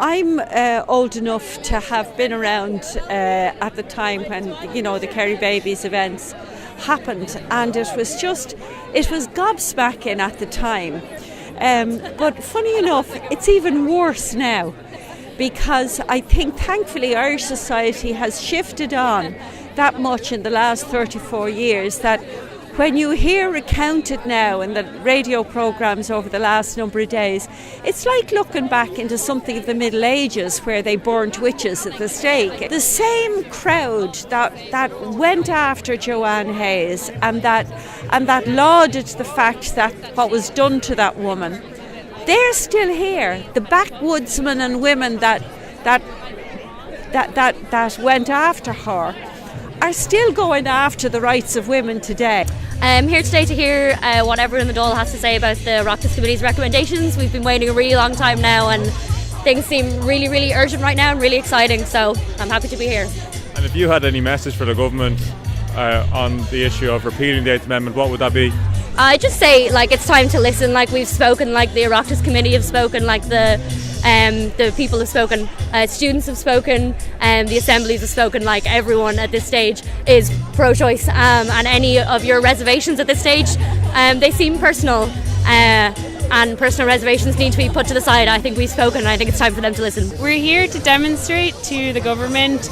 I'm old enough to have been around at the time when, the Kerry Babies events happened, and it was gobsmacking at the time. But funny enough, it's even worse now, because I think thankfully Irish society has shifted on that much in the last 34 years that when you hear recounted now in the radio programmes over the last number of days, it's like looking back into something of the Middle Ages where they burnt witches at the stake. The same crowd that went after Joanne Hayes and that lauded the fact that what was done to that woman, they're still here. The backwoodsmen and women that went after her are still going after the rights of women today. I'm here today to hear what everyone in the Dáil has to say about the Oireachtas Committee's recommendations. We've been waiting a really long time now, and things seem really, really urgent right now and really exciting, so I'm happy to be here. And if you had any message for the government on the issue of repealing the 8th Amendment, what would that be? I just say, it's time to listen. We've spoken, the Oireachtas Committee have spoken, the people have spoken, students have spoken, the assemblies have spoken. Everyone at this stage is pro-choice, and any of your reservations at this stage, they seem personal, and personal reservations need to be put to the side. I think we've spoken, and I think it's time for them to listen. We're here to demonstrate to the government.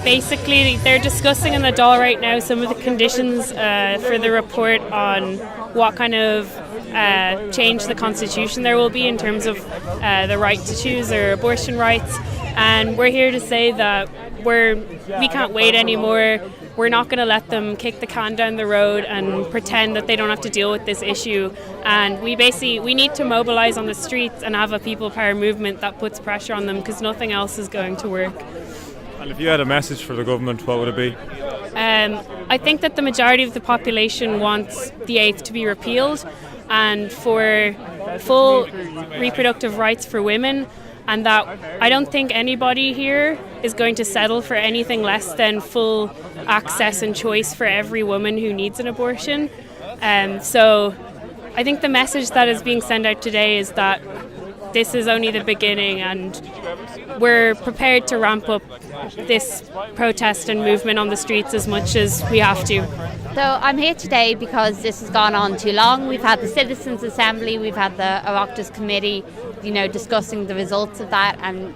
Basically, they're discussing in the Dáil right now some of the conditions for the report on what kind of change to the constitution there will be in terms of the right to choose or abortion rights. And we're here to say that we can't wait anymore. We're not going to let them kick the can down the road and pretend that they don't have to deal with this issue. And we need to mobilise on the streets and have a people power movement that puts pressure on them, because nothing else is going to work. And if you had a message for the government, what would it be? I think that the majority of the population wants the 8th to be repealed and for full reproductive rights for women, and that I don't think anybody here is going to settle for anything less than full access and choice for every woman who needs an abortion. So I think the message that is being sent out today is that this is only the beginning, and we're prepared to ramp up this protest and movement on the streets as much as we have to. So I'm here today because this has gone on too long. We've had the Citizens' Assembly, we've had the Oireachtas Committee, discussing the results of that, and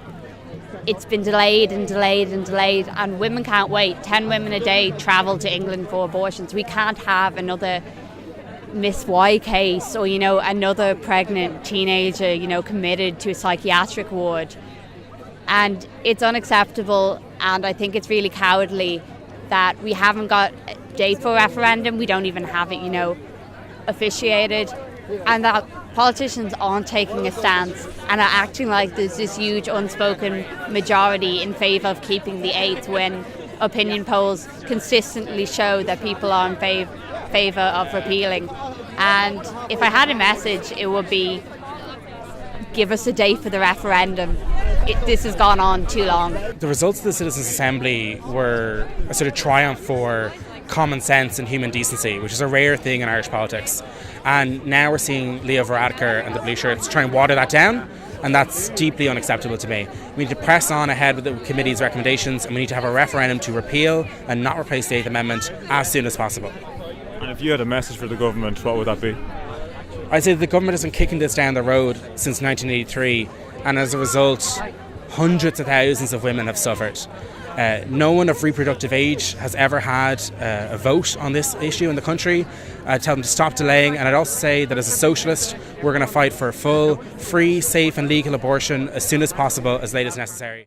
it's been delayed and delayed and delayed, and women can't wait. 10 women a day travel to England for abortions. We can't have another Miss Y case or, another pregnant teenager, committed to a psychiatric ward. And it's unacceptable, and I think it's really cowardly that we haven't got a date for a referendum. We don't even have it, officiated, and that politicians aren't taking a stance and are acting like there's this huge unspoken majority in favour of keeping the 8th, when opinion polls consistently show that people are in favour of repealing. And if I had a message, it would be, give us a date for the referendum. This has gone on too long. The results of the Citizens' Assembly were a sort of triumph for common sense and human decency, which is a rare thing in Irish politics. And now we're seeing Leo Varadkar and the Blue Shirts try and water that down, and that's deeply unacceptable to me. We need to press on ahead with the committee's recommendations, and we need to have a referendum to repeal and not replace the 8th Amendment as soon as possible. And if you had a message for the government, what would that be? I'd say the government has been kicking this down the road since 1983, and as a result, hundreds of thousands of women have suffered. No one of reproductive age has ever had a vote on this issue in the country. I'd tell them to stop delaying, and I'd also say that as a socialist, we're going to fight for full, free, safe and legal abortion as soon as possible, as late as necessary.